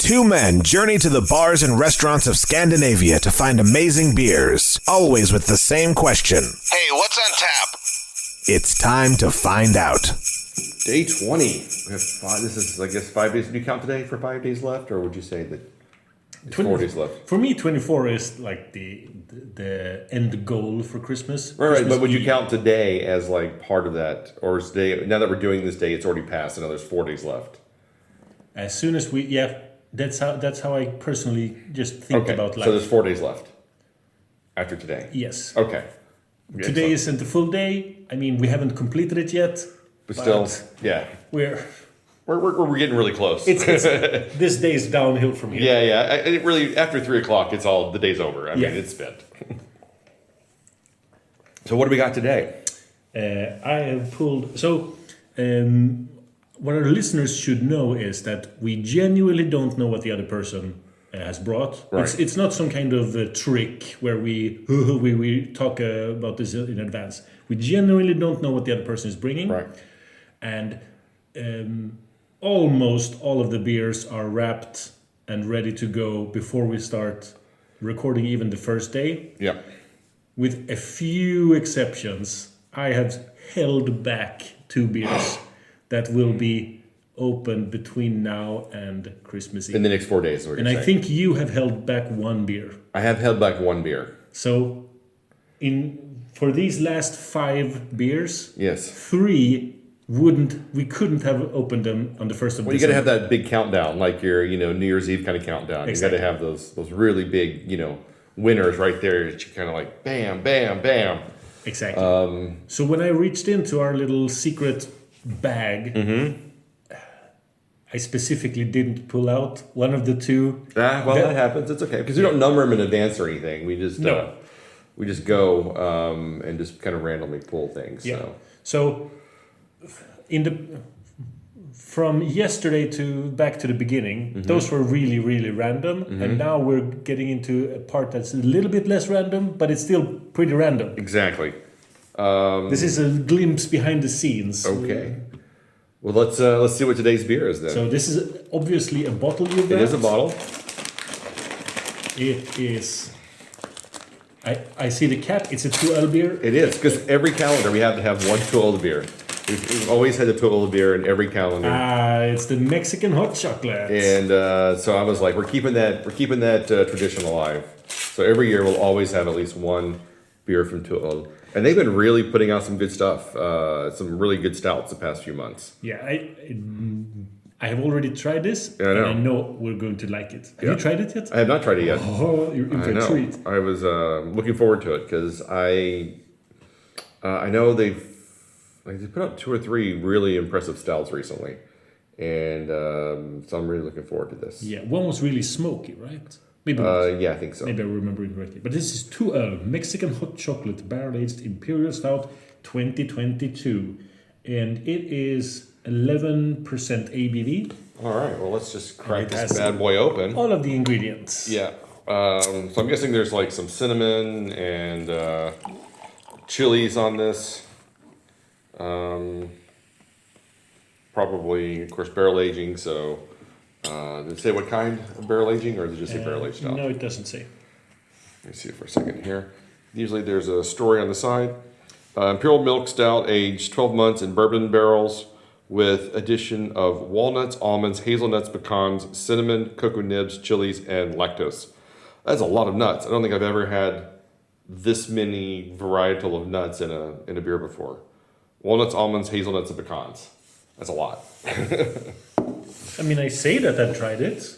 Two men journey to the bars and restaurants of Scandinavia to find amazing beers, always with the same question. Hey, what's on tap? It's time to find out. Day 20. We have this is, I guess, 5 days. Do you count today for 5 days left, or would you say that it's 4 days left? For me, 24 is like the end goal for Christmas. Right, Christmas but would you Eve. count today as like part of that, or is today? Now that we're doing this day, it's already passed, and now there's 4 days left. As soon as that's how I personally just think about life. So there's 4 days left after today. Yes. Okay. Today isn't the full day. I mean, we haven't completed it yet. But still, yeah. We're getting really close. it's this day is downhill from here. Yeah. It really, after 3 o'clock, it's all, the day's over. I mean, it's spent. So what do we got today? I have pulled. So, what our listeners should know is that we genuinely don't know what the other person has brought. Right. It's not some kind of trick where we talk about this in advance. We genuinely don't know what the other person is bringing. Right. And almost all of the beers are wrapped and ready to go before we start recording even the first day. Yeah. With a few exceptions, I have held back 2 beers that will be open between now and Christmas Eve. In the next 4 days. And I think you have held back 1 beer. I have held back 1 beer. So, for these last 5 beers, Yes. 3 we couldn't have opened them on the 1st of Well, you December. got to have that big countdown, like your, New Year's Eve kind of countdown. Exactly. You got to have those really big, winners right there that you kind of like, bam, bam, bam. Exactly. So when I reached into our little secret bag, I specifically didn't pull out one of the 2. That happens. It's okay because we don't number them in advance or anything. We just we just go and just kind of randomly pull things. Yeah. So from yesterday to back to the beginning, those were really, really random, and now we're getting into a part that's a little bit less random, but it's still pretty random. Exactly. This is a glimpse behind the scenes. Okay. Well, let's see what today's beer is then. So this is obviously a bottle you've got. It is a bottle. It is. I see the cap. It's a 2L beer. It is because every calendar we have to have 1 2 beer. We've always had a 2 beer in every calendar. It's the Mexican hot chocolate. And so I was like, we're keeping that tradition alive. So every year we'll always have at least 1 beer from 2. And they've been really putting out some good stuff, some really good stouts the past few months. Yeah, I have already tried this, Yeah, I know. and I know we're going to like it. Have you tried it yet? I have not tried it yet. Oh, you're in for a treat. I was looking forward to it because I know they've put out 2 or 3 really impressive stouts recently, and so I'm really looking forward to this. Yeah, one was really smoky, right? Maybe not. Yeah, I think so. Maybe I remember it correctly. But this is 2L Mexican hot chocolate barrel-aged Imperial Stout 2022, and it is 11% ABV. All right, well, let's just crack it this has bad boy open. All of the ingredients. Yeah. So I'm guessing there's like some cinnamon and chilies on this. Probably, of course, barrel aging. So, did it say what kind of barrel aging, or did it just say barrel aged stout? No, it doesn't say. Let me see it for a second here. Usually there's a story on the side. Imperial milk stout aged 12 months in bourbon barrels with addition of walnuts, almonds, hazelnuts, pecans, cinnamon, cocoa nibs, chilies, and lactose. That's a lot of nuts. I don't think I've ever had this many varietal of nuts in a beer before. Walnuts, almonds, hazelnuts, and pecans. That's a lot. I mean, I say that I've tried it,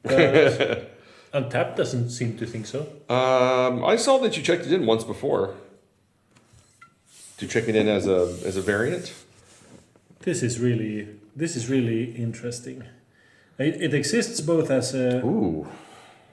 but Untapped doesn't seem to think so. I saw that you checked it in once before. Did you check it in as a variant? This is really interesting. It exists both as a... Ooh,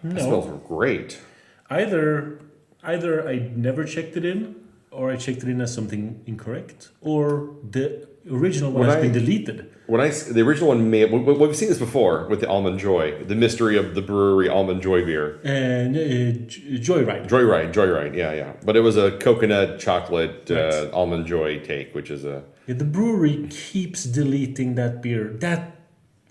that smells great. Either I never checked it in, or I checked it in as something incorrect, or the original one has been deleted. The original one we've seen this before with the Almond Joy, the mystery of the brewery Almond Joy beer. And Joyride. Joyride, yeah. But it was a coconut chocolate Almond Joy take, which is a... Yeah, the brewery keeps deleting that beer. That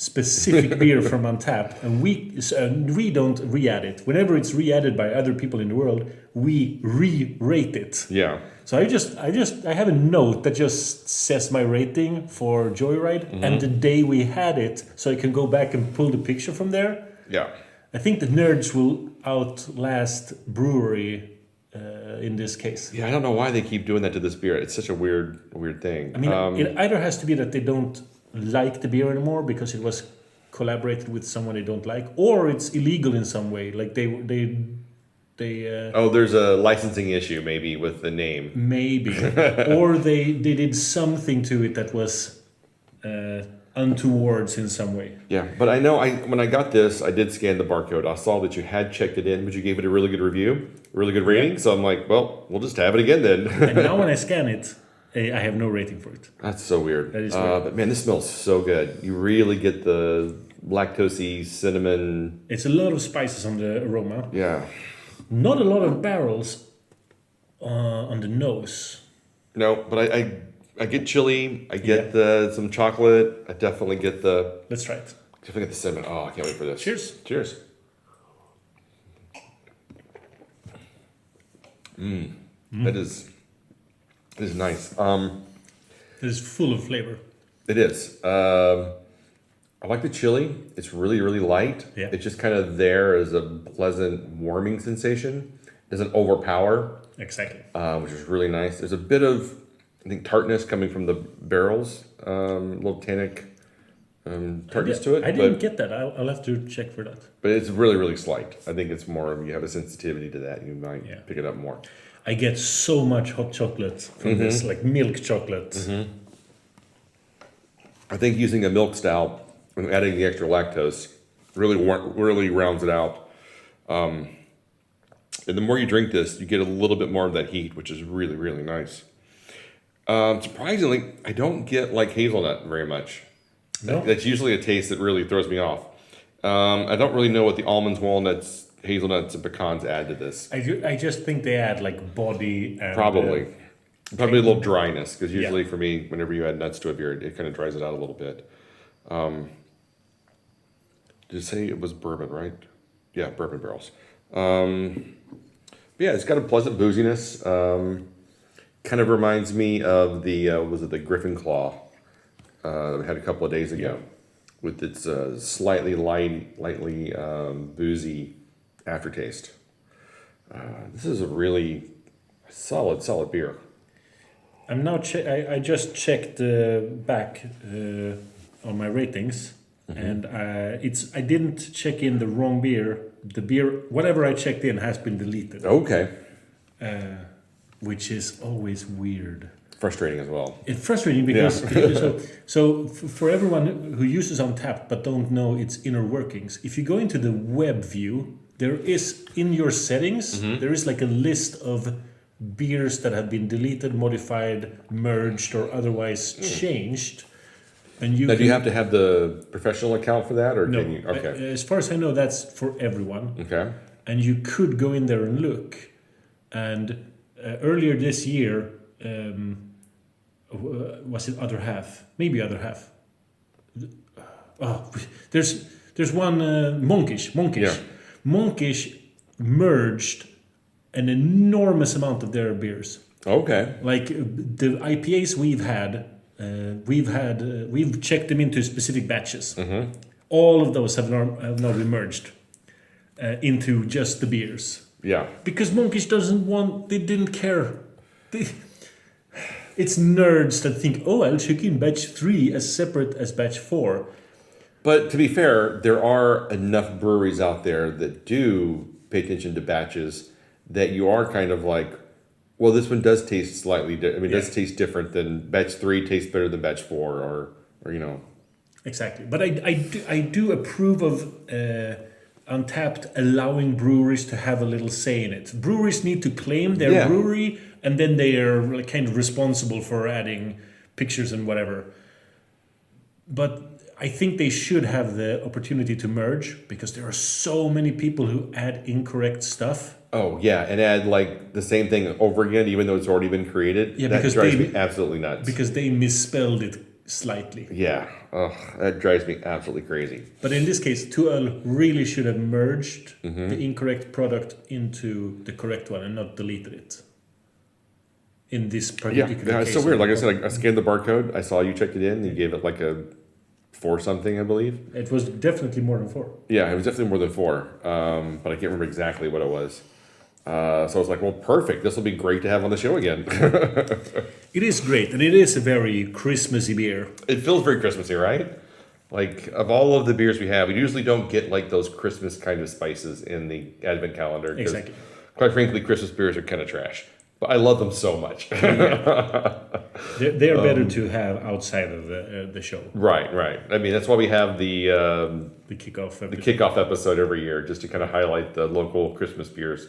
specific beer from Untapped, and we don't re-add it. Whenever it's re-added by other people in the world, we re-rate it. Yeah. So I have a note that just says my rating for Joyride and the day we had it, so I can go back and pull the picture from there. Yeah. I think the nerds will outlast brewery in this case. Yeah, I don't know why they keep doing that to this beer. It's such a weird thing. I mean, it either has to be that they don't like the beer anymore because it was collaborated with someone they don't like, or it's illegal in some way. Like they there's a licensing issue maybe with the name. Maybe, or they did something to it that was untowards in some way. Yeah, but I know when I got this, I did scan the barcode. I saw that you had checked it in, but you gave it a really good review, a really good rating. So I'm like, well, we'll just have it again then. And now when I scan it, I have no rating for it. That's so weird. That is weird. But man, this smells so good. You really get the lactosey cinnamon. It's a lot of spices on the aroma. Yeah. Not a lot of barrels on the nose. No, but I get chili. I get some chocolate. I definitely get the. Let's try it. Definitely get the cinnamon. Oh, I can't wait for this. Cheers. Cheers. That is nice. It is full of flavor. It is. I like the chili. It's really, really light. Yeah. It's just kind of there as a pleasant warming sensation. It doesn't overpower. Exactly. Which is really nice. There's a bit of, I think, tartness coming from the barrels. A little tannic tartness to it. I didn't get that. I'll have to check for that. But it's really, really slight. I think it's more, you have a sensitivity to that. You might pick it up more. I get so much hot chocolate from this, like milk chocolate. I think using a milk stout and adding the extra lactose really rounds it out. And the more you drink this, you get a little bit more of that heat, which is really, really nice. Surprisingly, I don't get like hazelnut very much. No? That's usually a taste that really throws me off. I don't really know what the almonds, walnuts, hazelnuts, and pecans add to this. I just think they add like body and... Probably a little dryness, because usually for me, whenever you add nuts to a beer, it kind of dries it out a little bit. Did you say it was bourbon, right? Yeah, bourbon barrels. Yeah, it's got a pleasant booziness. Kind of reminds me of the Griffin Claw that we had a couple of days ago, with its lightly boozy aftertaste. This is a really solid beer. I'm now I just checked back on my ratings, and I didn't check in the wrong beer. The beer, whatever I checked in, has been deleted. Okay. Which is always weird. Frustrating as well. It's frustrating because so for everyone who uses Untapped but don't know its inner workings, if you go into the web view, there is in your settings there is like a list of beers that have been deleted, modified, merged, or otherwise changed. And Now, do you have to have the professional account for that, or no? can you? Okay. As far as I know, that's for everyone. Okay. And you could go in there and look. And earlier this year, was it Other Half? Maybe Other Half. Oh, there's one Monkish. Yeah. Monkish merged an enormous amount of their beers. Okay. Like the IPAs we've checked them into specific batches. All of those have now been merged into just the beers. Yeah. Because Monkish they didn't care. It's nerds that think, oh, I'll check in batch 3 as separate as batch 4. But to be fair, there are enough breweries out there that do pay attention to batches that you are kind of like, well, this one does taste slightly different. I mean, it does taste different than batch 3 tastes better than batch 4 or you know. Exactly. But I do approve of Untapped allowing breweries to have a little say in it. Breweries need to claim their brewery, and then they are kind of responsible for adding pictures and whatever. But I think they should have the opportunity to merge, because there are so many people who add incorrect stuff. Oh, yeah, and add like the same thing over again, even though it's already been created. Yeah, that because drives me absolutely nuts. Because they misspelled it slightly. Yeah. Oh, that drives me absolutely crazy. But in this case, 2L really should have merged the incorrect product into the correct one and not deleted it. In this particular case. Yeah, it's so weird. Like I said, I scanned the barcode. I saw you checked it in. And you gave it like a 4 something, I believe. It was definitely more than 4. Yeah, it was definitely more than 4. But I can't remember exactly what it was. So I was like, well, perfect. This will be great to have on the show again. It is great, and it is a very Christmassy beer. It feels very Christmassy, right? Like, of all of the beers we have, we usually don't get like those Christmas kind of spices in the Advent calendar. Exactly. Quite frankly, Christmas beers are kind of trash. But I love them so much. They're better to have outside of the show. Right. I mean, that's why we have the kickoff episode every year, just to kind of highlight the local Christmas beers.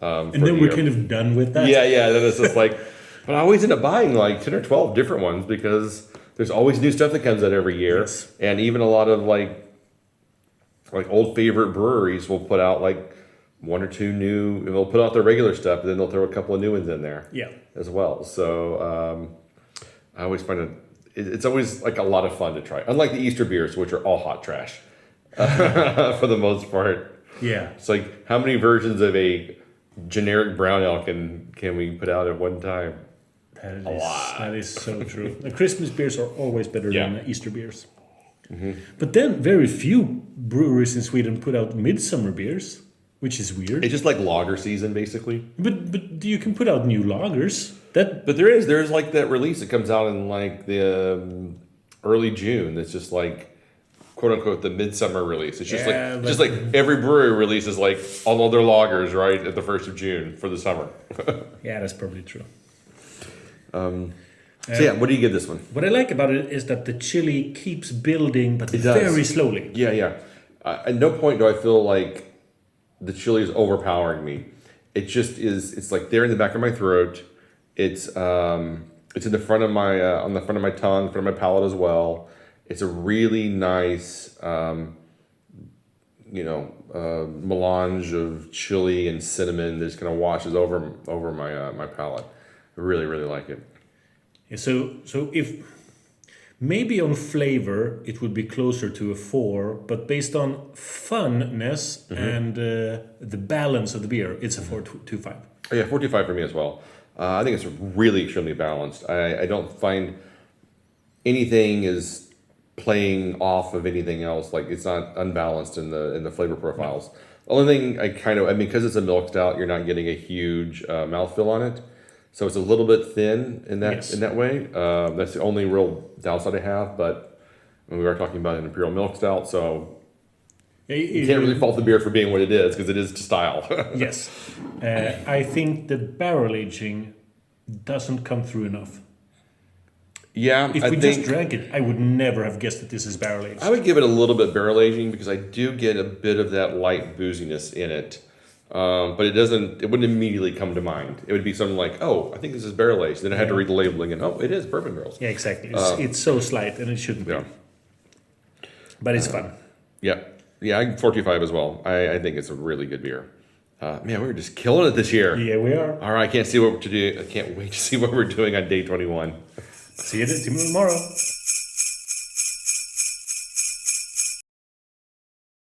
And then we're kind of done with that. Yeah. Then it's just like, but I always end up buying like 10 or 12 different ones because there's always new stuff that comes out every year. Yes. And even a lot of like old favorite breweries will put out like 1 or 2 new, they'll put out their regular stuff, and then they'll throw a couple of new ones in there as well. So I always find it's always like a lot of fun to try. Unlike the Easter beers, which are all hot trash for the most part. Yeah. It's like, how many versions of a generic brown ale can we put out at one time? That is so true. The Christmas beers are always better than Easter beers. Mm-hmm. But then very few breweries in Sweden put out midsummer beers, which is weird. It's just like lager season, basically. But you can put out new lagers. But there's like that release that comes out in like the early June. That's just like, quote unquote, the midsummer release. It's just like every brewery releases like all of their lagers right at the 1st of June for the summer. Yeah, that's probably true. So what do you give this one? What I like about it is that the chili keeps building, but very slowly. Yeah. At no point do I feel like the chili is overpowering me. It just is. It's like there in the back of my throat. It's in the front of my on the front of my tongue, front of my palate as well. It's a really nice, melange of chili and cinnamon that just kind of washes over my palate. I really, really like it. Yeah, so if maybe on flavor it would be closer to a 4, but based on funness and the balance of the beer, it's a 4.25. Oh, yeah, 4.25 for me as well. I think it's really extremely balanced. I don't find anything is playing off of anything else. Like, it's not unbalanced in the flavor profiles. The only thing because it's a milk stout, you're not getting a huge mouthfeel on it. So it's a little bit thin in that way. That's the only real downside I have. But we are talking about an Imperial milk stout, so you can't really fault the beer for being what it is, because it is to style. Yes. I think the barrel aging doesn't come through enough. Yeah, If we just drank it, I would never have guessed that this is barrel aged. I would give it a little bit barrel aging, because I do get a bit of that light booziness in it. But it wouldn't immediately come to mind. It would be something like, oh, I think this is barrel aged. Then I had to read the labeling and, oh, it is bourbon barrels. Yeah, exactly. It's so slight, and it shouldn't be. But it's fun. Yeah, 4.25 as well. I think it's a really good beer. Man, we're just killing it this year. Yeah, we are. All right, I can't wait to see what we're doing on day 21. See you tomorrow.